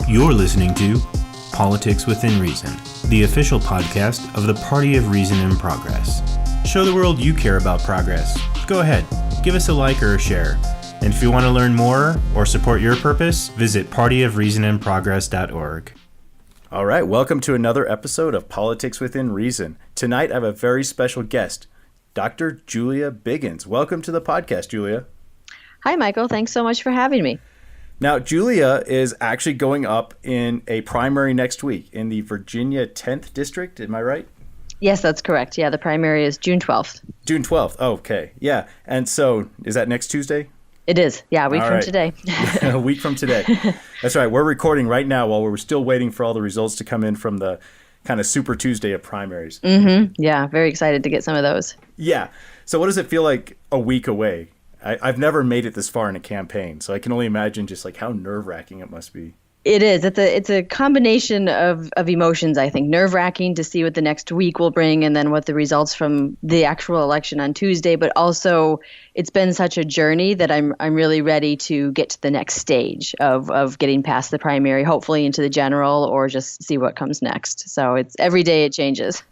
You're listening to Politics Within Reason, the official podcast of the Party of Reason and Progress. Show the world you care about progress. Go ahead, give us a like or a share. And if you want to learn more or support your purpose, visit partyofreasonandprogress.org. All right, welcome to another episode of Politics Within Reason. Tonight I have a very special guest, Dr. Julia Biggins. Welcome to the podcast, Julia. Hi, Michael. Thanks so much for having me. Now, Julia is actually going up in a primary next week in the Virginia 10th District. Am I right? Yes, that's correct. Yeah, the primary is June 12th. June 12th. Oh, okay. Yeah. And so is that next Tuesday? It is. Yeah, a week from today. A week from today. That's right. We're recording right now while we're still waiting for all the results to come in from the kind of Super Tuesday of primaries. Mm-hmm. Yeah, very excited to get some of those. Yeah. So what does it feel like a week away? I've never made it this far in a campaign, so I can only imagine just like how nerve-wracking it must be. It is. It's a combination of emotions, I think. Nerve-wracking to see what the next week will bring and then what the results from the actual election on Tuesday. But also, it's been such a journey that I'm really ready to get to the next stage of getting past the primary, hopefully into the general, or just see what comes next. So it's every day it changes.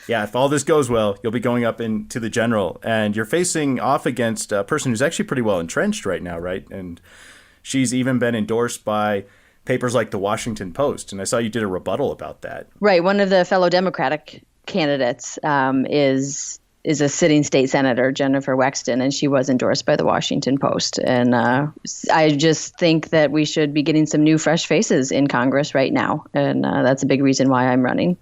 Yeah, if all this goes well, you'll be going up into the general, and you're facing off against a person who's actually pretty well entrenched right now, right? And she's even been endorsed by papers like the Washington Post, and I saw you did a rebuttal about that. Right. One of the fellow Democratic candidates is a sitting state senator, Jennifer Wexton, and she was endorsed by the Washington Post. And I just think that we should be getting some new, fresh faces in Congress right now, and that's a big reason why I'm running.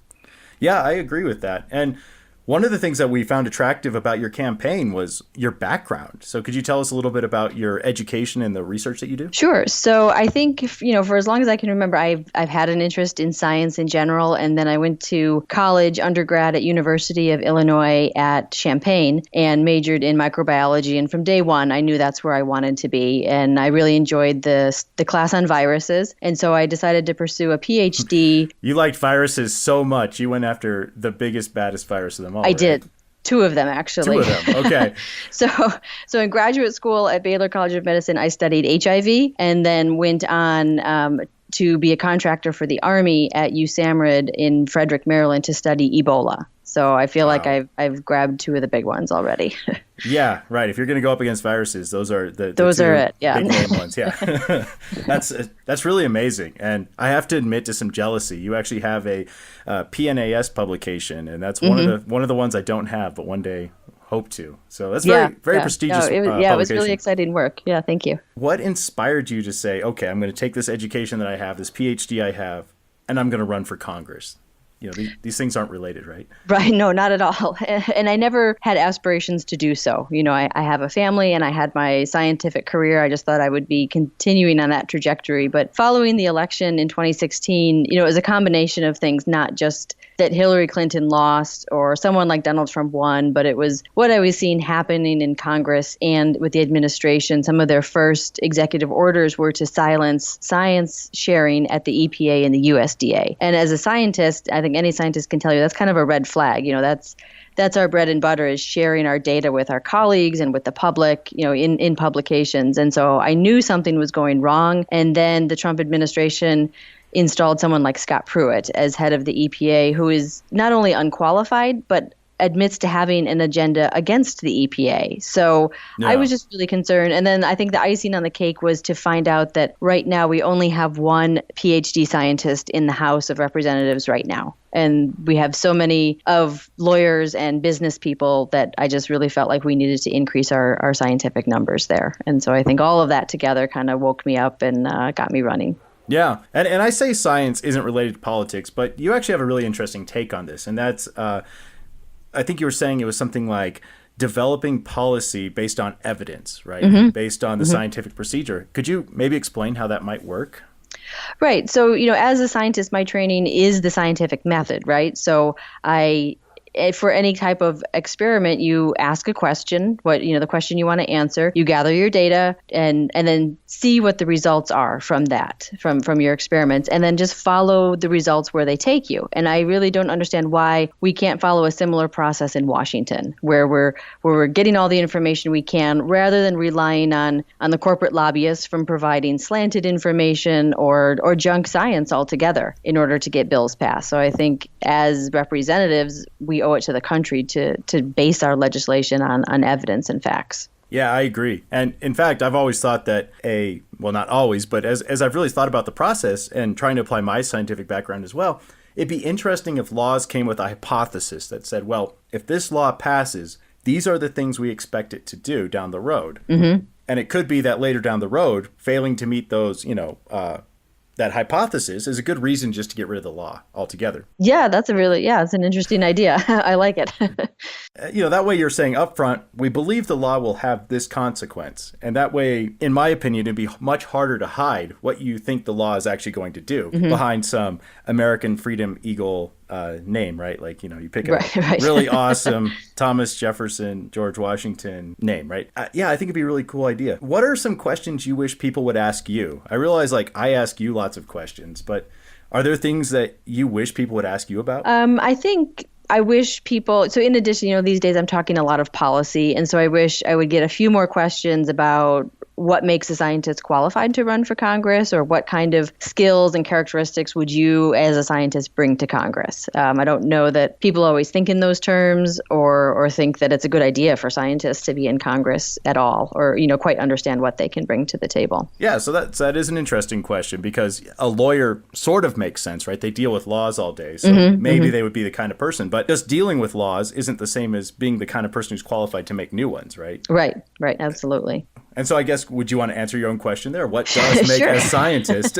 Yeah, I agree with that. And one of the things that we found attractive about your campaign was your background. So could you tell us a little bit about your education and the research that you do? Sure. So I think, for as long as I can remember, I've had an interest in science in general. And then I went to college, undergrad at University of Illinois at Champaign and majored in microbiology. And from day one, I knew that's where I wanted to be. And I really enjoyed the class on viruses. And so I decided to pursue a PhD. You liked viruses so much. You went after the biggest, baddest virus of them all. I did. Two of them, actually. Two of them. Okay. So in graduate school at Baylor College of Medicine, I studied HIV and then went on to be a contractor for the Army at USAMRIID in Frederick, Maryland to study Ebola. So I feel like I've grabbed two of the big ones already. Yeah, right. If you're going to go up against viruses, those are the those two are it. Yeah, big name ones. Yeah, that's really amazing. And I have to admit to some jealousy. You actually have a PNAS publication, and that's one of the ones I don't have, but one day hope to. So that's very prestigious. It was really exciting work. Yeah, thank you. What inspired you to say, okay, I'm going to take this education that I have, this PhD I have, and I'm going to run for Congress? These things aren't related, right? Right. No, not at all. And I never had aspirations to do so. I have a family and I had my scientific career. I just thought I would be continuing on that trajectory. But following the election in 2016, it was a combination of things, not just that Hillary Clinton lost or someone like Donald Trump won, but it was what I was seeing happening in Congress and with the administration. Some of their first executive orders were to silence science sharing at the EPA and the USDA. And as a scientist, I think any scientist can tell you that's kind of a red flag. That's our bread and butter, is sharing our data with our colleagues and with the public, in publications. And so I knew something was going wrong. And then the Trump administration installed someone like Scott Pruitt as head of the EPA, who is not only unqualified, but admits to having an agenda against the EPA. So I was just really concerned. And then I think the icing on the cake was to find out that right now we only have one PhD scientist in the House of Representatives right now. And we have so many of lawyers and business people that I just really felt like we needed to increase our scientific numbers there. And so I think all of that together kind of woke me up and got me running. Yeah. And I say science isn't related to politics, but you actually have a really interesting take on this. And that's, I think you were saying it was something like developing policy based on evidence, right? Mm-hmm. Based on the scientific procedure. Could you maybe explain how that might work? Right. So, as a scientist, my training is the scientific method, right? So I for any type of experiment, you ask a question, the question you want to answer, you gather your data and then see what the results are from that, from your experiments, and then just follow the results where they take you. And I really don't understand why we can't follow a similar process in Washington, where we're getting all the information we can rather than relying on the corporate lobbyists from providing slanted information or junk science altogether in order to get bills passed. So I think as representatives, we owe it to the country to base our legislation on evidence and facts. Yeah, I agree. And in fact, I've always thought that not always, but as I've really thought about the process and trying to apply my scientific background as well, it'd be interesting if laws came with a hypothesis that said, well, if this law passes, these are the things we expect it to do down the road. Mm-hmm. And it could be that later down the road, failing to meet those, that hypothesis is a good reason just to get rid of the law altogether. Yeah, it's an interesting idea. I like it. That way you're saying up front, we believe the law will have this consequence. And that way, in my opinion, it'd be much harder to hide what you think the law is actually going to do behind some American Freedom Eagle name, right? Like, you pick a really awesome Thomas Jefferson, George Washington name, right? I think it'd be a really cool idea. What are some questions you wish people would ask you? I realize I ask you lots of questions, but are there things that you wish people would ask you about? I think I wish people, so in addition, these days I'm talking a lot of policy. And so I wish I would get a few more questions about what makes a scientist qualified to run for Congress, or what kind of skills and characteristics would you as a scientist bring to Congress? I don't know that people always think in those terms or think that it's a good idea for scientists to be in Congress at all, or, quite understand what they can bring to the table. Yeah, so that is an interesting question, because a lawyer sort of makes sense, right? They deal with laws all day, so maybe they would be the kind of person, but just dealing with laws isn't the same as being the kind of person who's qualified to make new ones, right? Right, absolutely. And so I guess, would you want to answer your own question there? What does make a scientist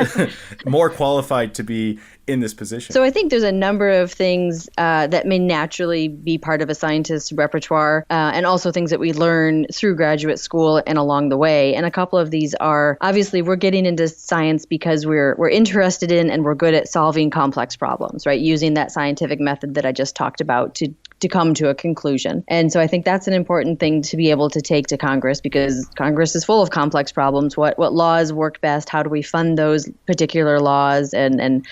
more qualified to be in this position? So I think there's a number of things that may naturally be part of a scientist's repertoire, and also things that we learn through graduate school and along the way. And a couple of these are, obviously, we're getting into science because we're interested in and we're good at solving complex problems, right? Using that scientific method that I just talked about to come to a conclusion. And so I think that's an important thing to be able to take to Congress, because Congress is full of complex problems. What laws work best? How do we fund those particular laws? And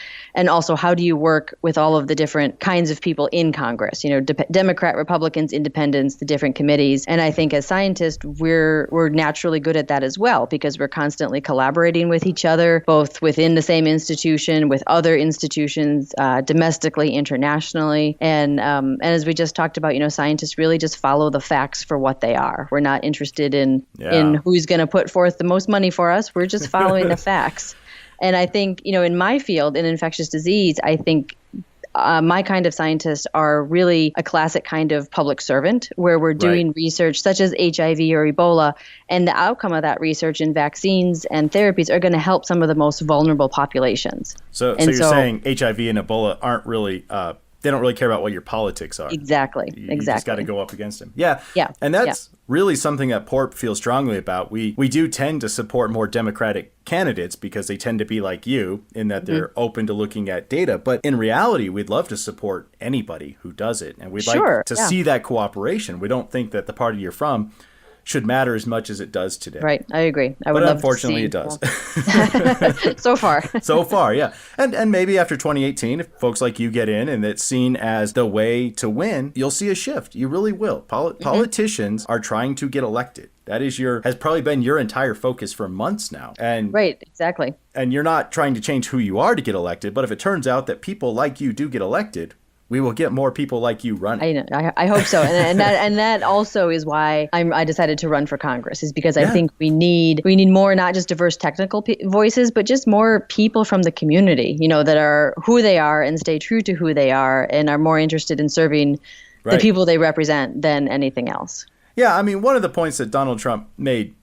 also, how do you work with all of the different kinds of people in Congress? Democrat, Republicans, independents, the different committees. And I think as scientists, we're naturally good at that as well, because we're constantly collaborating with each other, both within the same institution, with other institutions, domestically, internationally. And as we just talked about, scientists really just follow the facts for what they are. We're not interested in who's going to put forth the most money for us. We're just following the facts. And I think, in my field, in infectious disease, I think my kind of scientists are really a classic kind of public servant, where we're doing research such as HIV or Ebola, and the outcome of that research in vaccines and therapies are going to help some of the most vulnerable populations. So you're saying HIV and Ebola aren't really they don't really care about what your politics are. Exactly. You just got to go up against them. Yeah. And that's really something that PORP feels strongly about. We do tend to support more Democratic candidates because they tend to be like you in that they're open to looking at data. But in reality, we'd love to support anybody who does it. And we'd like to see that cooperation. We don't think that the party you're from should matter as much as it does today. Right. I agree. But unfortunately, it does. So far. So far, yeah. And maybe after 2018, if folks like you get in and it's seen as the way to win, you'll see a shift. You really will. Politicians are trying to get elected. That has probably been your entire focus for months now. And right, exactly. And you're not trying to change who you are to get elected, but if it turns out that people like you do get elected, we will get more people like you running. I hope so, and that also is why I decided to run for Congress, is because I think we need more, not just diverse technical voices, but just more people from the community, that are who they are and stay true to who they are and are more interested in serving the people they represent than anything else. Yeah, I mean, one of the points that Donald Trump made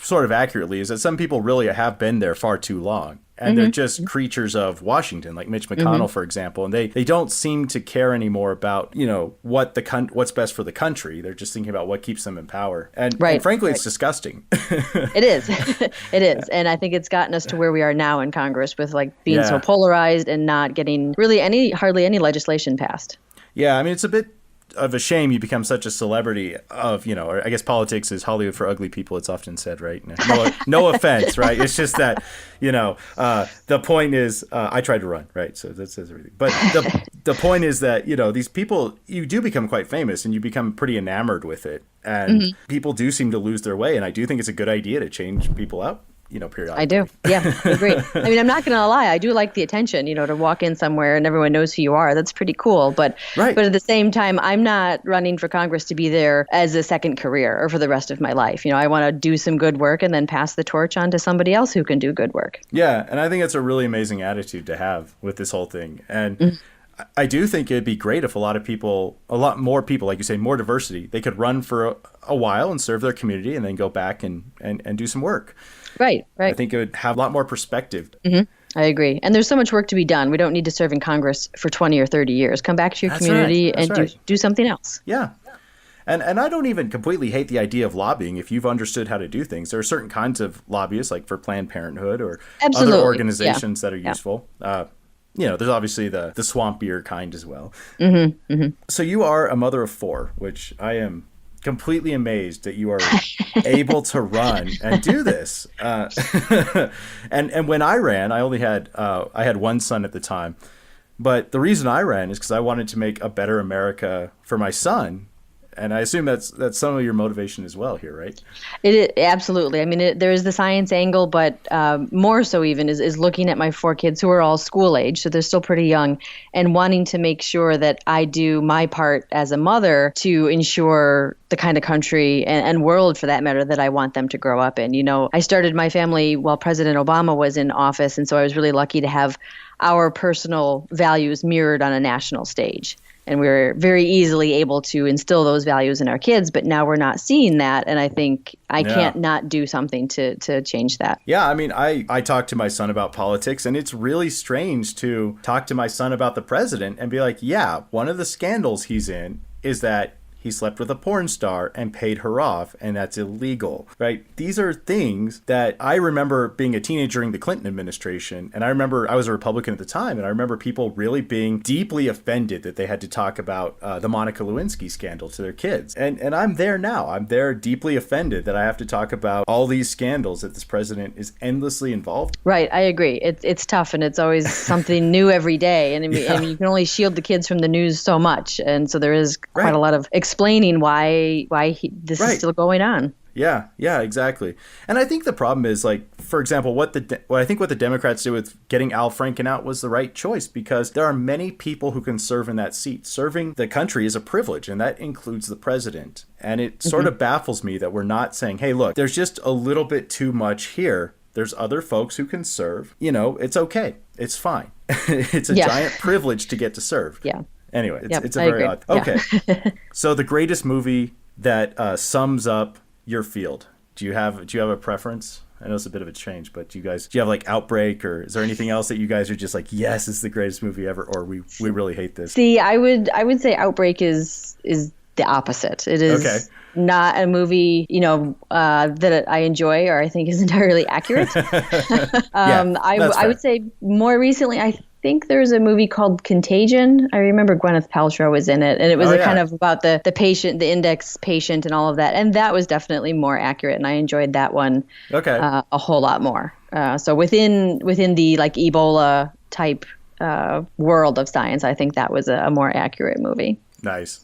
sort of accurately is that some people really have been there far too long. And they're just creatures of Washington, like Mitch McConnell, for example. And they don't seem to care anymore about, what's best for the country. They're just thinking about what keeps them in power. And frankly, it's disgusting. It is. It is. And I think it's gotten us to where we are now in Congress with being so polarized and not getting really hardly any legislation passed. Yeah, I mean, it's a bit of a shame you become such a celebrity of, or I guess politics is Hollywood for ugly people. It's often said, right? No offense, right? It's just that, the point is, I tried to run, right? So that says everything. But the point is that, these people, you do become quite famous and you become pretty enamored with it. And people do seem to lose their way. And I do think it's a good idea to change people out. Periodically. I do. Yeah, I agree. I mean, I'm not going to lie. I do like the attention, to walk in somewhere and everyone knows who you are. That's pretty cool. But right. But at the same time, I'm not running for Congress to be there as a second career or for the rest of my life. I want to do some good work and then pass the torch on to somebody else who can do good work. Yeah. And I think it's a really amazing attitude to have with this whole thing. And I do think it'd be great if a lot more people, like you say, more diversity, they could run for a while and serve their community and then go back and do some work. Right. I think it would have a lot more perspective. I agree. And there's so much work to be done. We don't need to serve in Congress for 20 or 30 years. Come back to your community and do something else. Yeah. And I don't even completely hate the idea of lobbying if you've understood how to do things. There are certain kinds of lobbyists, like for Planned Parenthood or other organizations that are useful. There's obviously the swampier kind as well. So you are a mother of 4, which I am completely amazed that you are able to run and do this. And when I ran, I had one son at the time. But the reason I ran is because I wanted to make a better America for my son. And I assume that's some of your motivation as well here, right? Absolutely. I mean, there is the science angle, but more so even is looking at my 4 kids who are all school age, so they're still pretty young, and wanting to make sure that I do my part as a mother to ensure the kind of country and world, for that matter, that I want them to grow up in. I started my family while President Obama was in office, and so I was really lucky to have our personal values mirrored on a national stage. And we were very easily able to instill those values in our kids, but now we're not seeing that. And I think I can't not do something to change that. Yeah, I mean, I talk to my son about politics, and it's really strange to talk to my son about the president and be like, yeah, one of the scandals he's in is that he slept with a porn star and paid her off, and that's illegal, right? These are things that I remember being a teenager during the Clinton administration, and I remember I was a Republican at the time, and I remember people really being deeply offended that they had to talk about the Monica Lewinsky scandal to their kids. And I'm there now. I'm there deeply offended that I have to talk about all these scandals that this president is endlessly involved. Right, I agree. It's tough, and it's always something new every day. And I mean, you can only shield the kids from the news so much, and so there is quite a lot of explaining why this is still going on. Yeah, exactly. And I think the problem is, like, for example, what I think what the Democrats did with getting Al Franken out was the right choice, because there are many people who can serve in that seat. Serving the country is a privilege, and that includes the president. And it sort of baffles me that we're not saying, hey, look, there's just a little bit too much here. There's other folks who can serve. It's okay. It's fine. It's a giant privilege to get to serve. Yeah. Anyway, it's a very odd. Okay. So the greatest movie that sums up your field. Do you have a preference? I know it's a bit of a change, but do you have like Outbreak, or is there anything else that you guys are just like, yes, it's the greatest movie ever, or we really hate this? See, I would say Outbreak is the opposite. It is not a movie, that I enjoy or I think is entirely accurate. I would say more recently, I think there's a movie called Contagion. I remember Gwyneth Paltrow was in it, and it was kind of about the patient, the index patient, and all of that. And that was definitely more accurate, and I enjoyed that one a whole lot more. So within the like Ebola type world of science, I think that was a more accurate movie. Nice.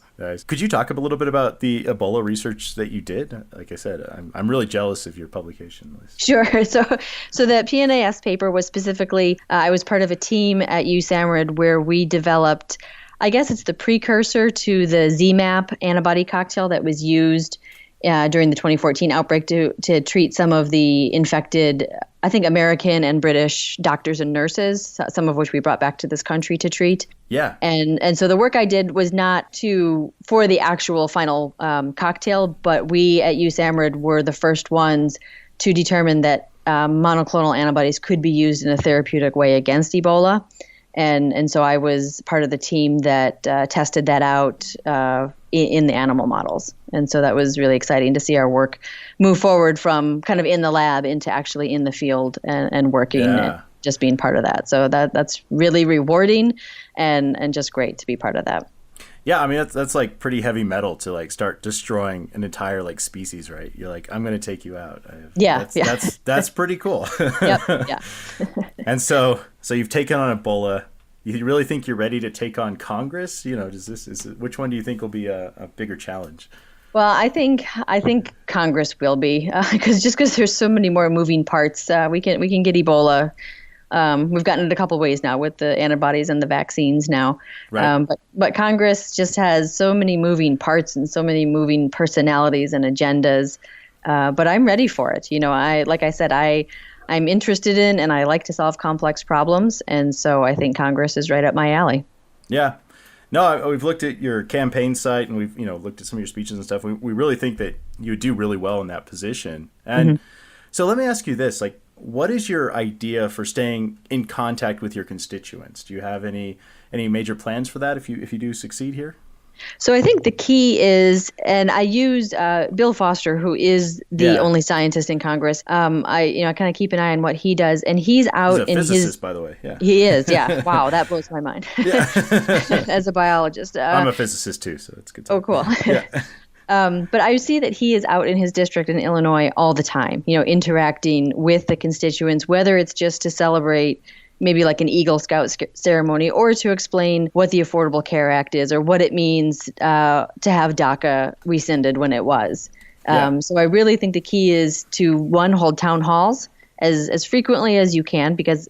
Could you talk a little bit about the Ebola research that you did? Like I said, I'm really jealous of your publication list. Sure. So the PNAS paper was specifically, I was part of a team at USAMRIID where we developed, I guess it's the precursor to the ZMapp antibody cocktail that was used during the 2014 outbreak to treat some of the infected, I think, American and British doctors and nurses, some of which we brought back to this country to treat. Yeah. And so the work I did was not for the actual final cocktail, but we at USAMRIID were the first ones to determine that monoclonal antibodies could be used in a therapeutic way against Ebola. And so I was part of the team that tested that out in the animal models. And so that was really exciting to see our work move forward from kind of in the lab into actually in the field and working and just being part of that. So that's really rewarding and just great to be part of that. Yeah, I mean that's like pretty heavy metal to like start destroying an entire like species, right? You're like, I'm going to take you out. That's pretty cool. Yep. Yeah. And so you've taken on Ebola. You really think you're ready to take on Congress? You know, which one do you think will be a bigger challenge? Well, I think Congress will be, because there's so many more moving parts. We can get Ebola. We've gotten it a couple ways now with the antibodies and the vaccines now. Right. But Congress just has so many moving parts and so many moving personalities and agendas. But I'm ready for it. You know, I'm interested in and I like to solve complex problems. And so I think Congress is right up my alley. Yeah. No, we've looked at your campaign site and we've, looked at some of your speeches and stuff. We really think that you would do really well in that position. And so let me ask you this, like, what is your idea for staying in contact with your constituents? Do you have any major plans for that if you do succeed here? So I think the key is, and I use Bill Foster, who is the only scientist in Congress. I kind of keep an eye on what he does, and he's out he's a physicist, by the way. Yeah, he is. Yeah, wow, that blows my mind. Yeah. As a biologist, I'm a physicist too, so it's good. Oh, cool. Yeah. But I see that he is out in his district in Illinois all the time, interacting with the constituents, whether it's just to celebrate maybe like an Eagle Scout ceremony or to explain what the Affordable Care Act is or what it means to have DACA rescinded when it was. So I really think the key is to, one, hold town halls as frequently as you can, because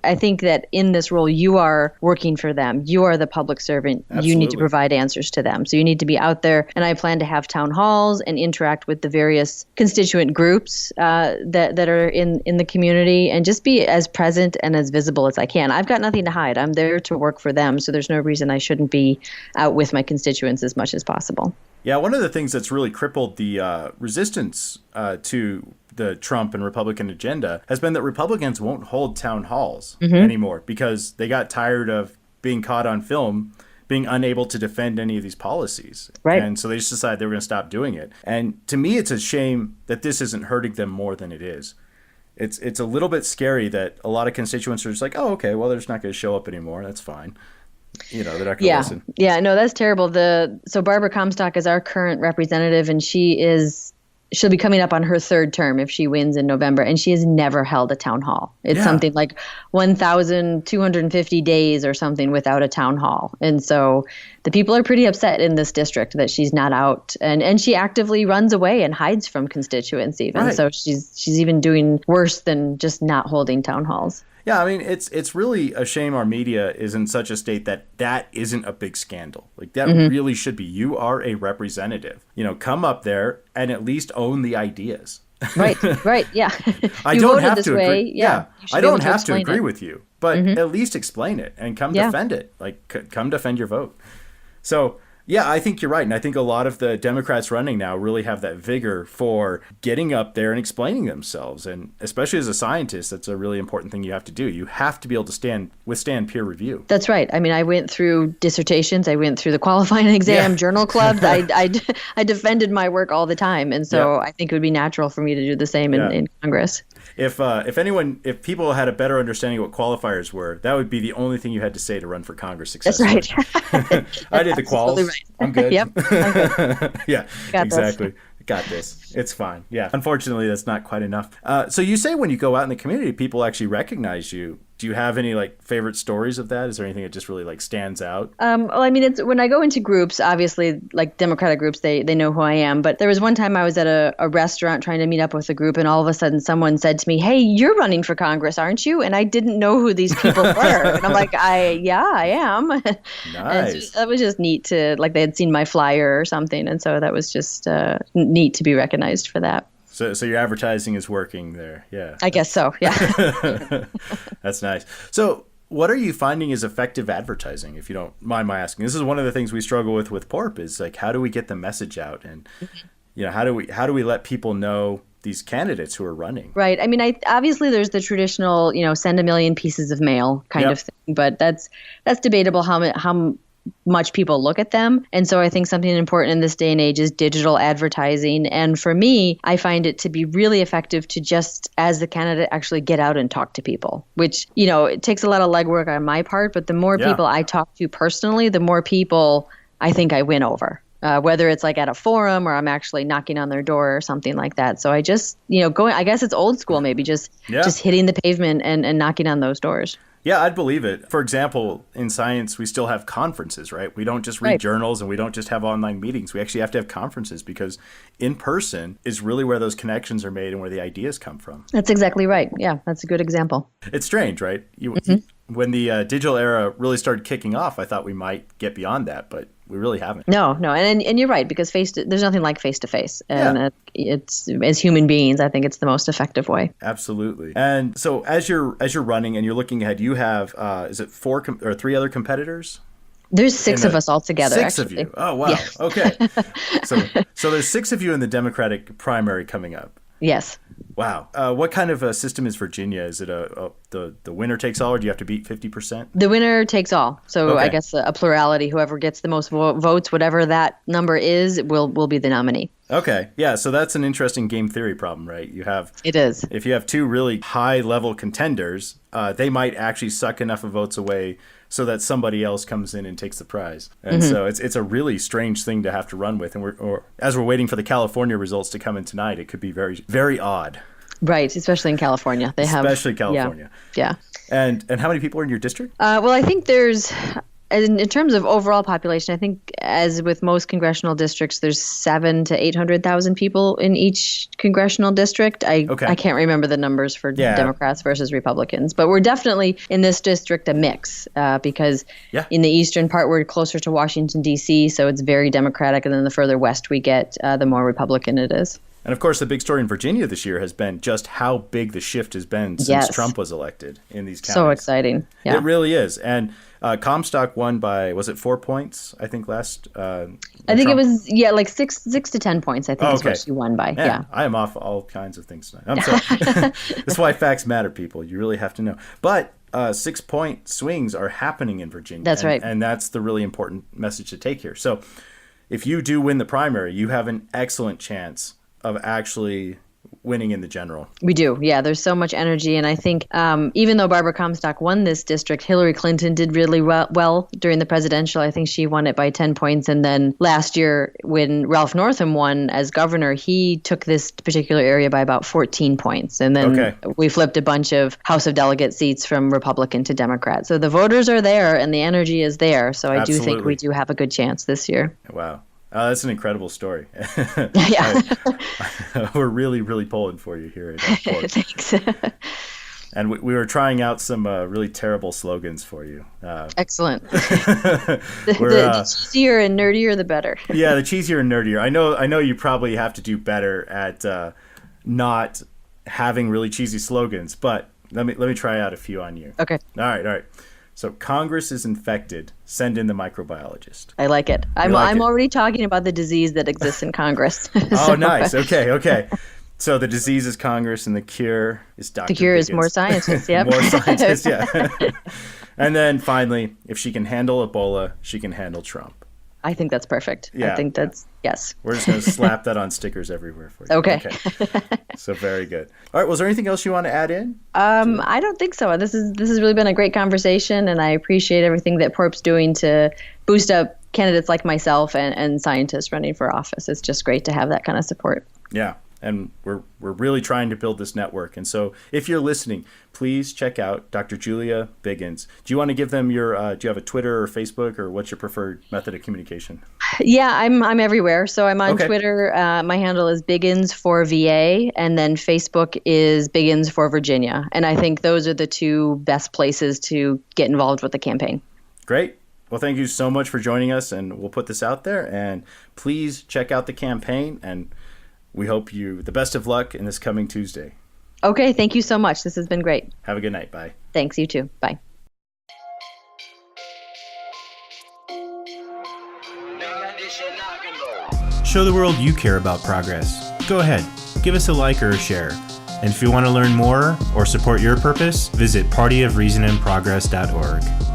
I think that in this role, you are working for them. You are the public servant. Absolutely. You need to provide answers to them. So you need to be out there. And I plan to have town halls and interact with the various constituent groups that are in the community and just be as present and as visible as I can. I've got nothing to hide. I'm there to work for them. So there's no reason I shouldn't be out with my constituents as much as possible. Yeah, one of the things that's really crippled the resistance to the Trump and Republican agenda has been that Republicans won't hold town halls anymore because they got tired of being caught on film, being unable to defend any of these policies. Right. And so they just decided they were going to stop doing it. And to me, it's a shame that this isn't hurting them more than it is. It's a little bit scary that a lot of constituents are just like, oh, okay, well, they're just not going to show up anymore. That's fine. They're not going to listen. Yeah, no, that's terrible. So Barbara Comstock is our current representative, and she'll be coming up on her third term if she wins in November, and she has never held a town hall. It's something like 1,250 days or something without a town hall. And so the people are pretty upset in this district that she's not out, and she actively runs away and hides from constituents even. Right. So she's even doing worse than just not holding town halls. Yeah, I mean, it's really a shame our media is in such a state that isn't a big scandal. Like, that really should be. You are a representative. Come up there and at least own the ideas. Right, yeah. I don't have to agree. Yeah, I don't have to agree with you, but at least explain it and come defend it. Like, come defend your vote. So, yeah, I think you're right. And I think a lot of the Democrats running now really have that vigor for getting up there and explaining themselves. And especially as a scientist, that's a really important thing you have to do. You have to be able to withstand peer review. That's right. I mean, I went through dissertations. I went through the qualifying exam, journal clubs. I defended my work all the time. And so I think it would be natural for me to do the same in Congress. If people had a better understanding of what qualifiers were, that would be the only thing you had to say to run for Congress successfully. That's right. I did the quals. Right. I'm good. Yep. Yeah, exactly. Got this. It's fine. Yeah. Unfortunately, that's not quite enough. So you say when you go out in the community, people actually recognize you. Do you have any favorite stories of that? Is there anything that just really stands out? Well, I mean, it's when I go into groups, obviously, like Democratic groups, they know who I am. But there was one time I was at a restaurant trying to meet up with a group, and all of a sudden someone said to me, "Hey, you're running for Congress, aren't you?" And I didn't know who these people were. And I'm like, I am. Nice. So that was just neat to, they had seen my flyer or something. And so that was just neat to be recognized for that. So your advertising is working there. Yeah. I guess so. Yeah. That's nice. So what are you finding is effective advertising, if you don't mind my asking? This is one of the things we struggle with PORP is how do we get the message out? And, how do we let people know these candidates who are running? Right. I mean, obviously there's the traditional, send a million pieces of mail kind of thing, but that's debatable how much people look at them. And so I think something important in this day and age is digital advertising. And for me, I find it to be really effective to just, as the candidate, actually get out and talk to people, which, it takes a lot of legwork on my part. But the more people I talk to personally, the more people I think I win over. Whether it's like at a forum or I'm actually knocking on their door or something like that. So I just, going, I guess it's old school, maybe just hitting the pavement and knocking on those doors. Yeah, I'd believe it. For example, in science, we still have conferences, right? We don't just read journals and we don't just have online meetings. We actually have to have conferences because in person is really where those connections are made and where the ideas come from. That's exactly right. Yeah, that's a good example. It's strange, right? When the digital era really started kicking off, I thought we might get beyond that, but we really haven't. No, and you're right, because there's nothing like face-to-face. And it's, as human beings, I think it's the most effective way. Absolutely. And so as you're running and you're looking ahead, you have, is it 4 or 3 other competitors? There's 6 of us all together. 6 actually. of you. Oh, wow. Yeah. Okay. So there's 6 of you in the Democratic primary coming up. Yes. Wow. What kind of a system is Virginia? Is it the winner takes all, or do you have to beat 50%? The winner takes all. So I guess a plurality, whoever gets the most votes, whatever that number is, will be the nominee. Okay. Yeah. So that's an interesting game theory problem, right? It is. If you have 2 really high level contenders, they might actually suck enough of votes away so that somebody else comes in and takes the prize. And so it's a really strange thing to have to run with. And as we're waiting for the California results to come in tonight, it could be very, very odd. Right, especially in California. Especially California. Yeah. And how many people are in your district? Well, I think there's, in terms of overall population, I think as with most congressional districts, there's 700,000 to 800,000 people in each congressional district. I can't remember the numbers for Democrats versus Republicans, but we're definitely in this district a mix because in the eastern part we're closer to Washington, D.C., so it's very Democratic, and then the further west we get, the more Republican it is. And of course, the big story in Virginia this year has been just how big the shift has been since Trump was elected in these counties. So exciting. Yeah. It really is. And Comstock won by, was it 4 points, I think, last? I think Trump? It was, like 6 to 10 points, I think is what she won by. Yeah. I am off all kinds of things tonight. I'm sorry. That's why facts matter, people. You really have to know. But 6-point swings are happening in Virginia. That's right. And that's the really important message to take here. So if you do win the primary, you have an excellent chance of actually winning in the general. We do. Yeah, there's so much energy. And I think even though Barbara Comstock won this district, Hillary Clinton did really well during the presidential. I think she won it by 10 points. And then last year when Ralph Northam won as governor, he took this particular area by about 14 points. And then we flipped a bunch of House of Delegate seats from Republican to Democrat. So the voters are there and the energy is there. So I do think we do have a good chance this year. Wow. That's an incredible story. Yeah. We're really, really pulling for you here at PORP. Thanks. And we were trying out some really terrible slogans for you. Excellent. The cheesier and nerdier, the better. Yeah, the cheesier and nerdier. I know you probably have to do better at not having really cheesy slogans, but let me try out a few on you. Okay. All right. So Congress is infected. Send in the microbiologist. I like it. I'm already talking about the disease that exists in Congress. Oh, nice. Okay. So the disease is Congress and the cure is Dr. The cure Biggins. Is more scientists, yep. More scientists, yeah. And then finally, if she can handle Ebola, she can handle Trump. I think that's perfect. Yeah. I think that's, yes. We're just going to slap that on stickers everywhere for you. Okay. So very good. All right. Was there anything else you want to add in? I don't think so. This has really been a great conversation, and I appreciate everything that PORP's doing to boost up candidates like myself and scientists running for office. It's just great to have that kind of support. Yeah. And we're really trying to build this network. And so if you're listening, please check out Dr. Julia Biggins. Do you want to give them your, do you have a Twitter or Facebook, or what's your preferred method of communication? Yeah, I'm everywhere. So I'm on Twitter. My handle is Biggins for VA, and then Facebook is Biggins for Virginia. And I think those are the 2 best places to get involved with the campaign. Great. Well, thank you so much for joining us, and we'll put this out there. And please check out the campaign, and we hope you the best of luck in this coming Tuesday. Okay, thank you so much. This has been great. Have a good night. Bye. Thanks, you too. Bye. Show the world you care about progress. Go ahead, give us a like or a share. And if you want to learn more or support your purpose, visit partyofreasonandprogress.org.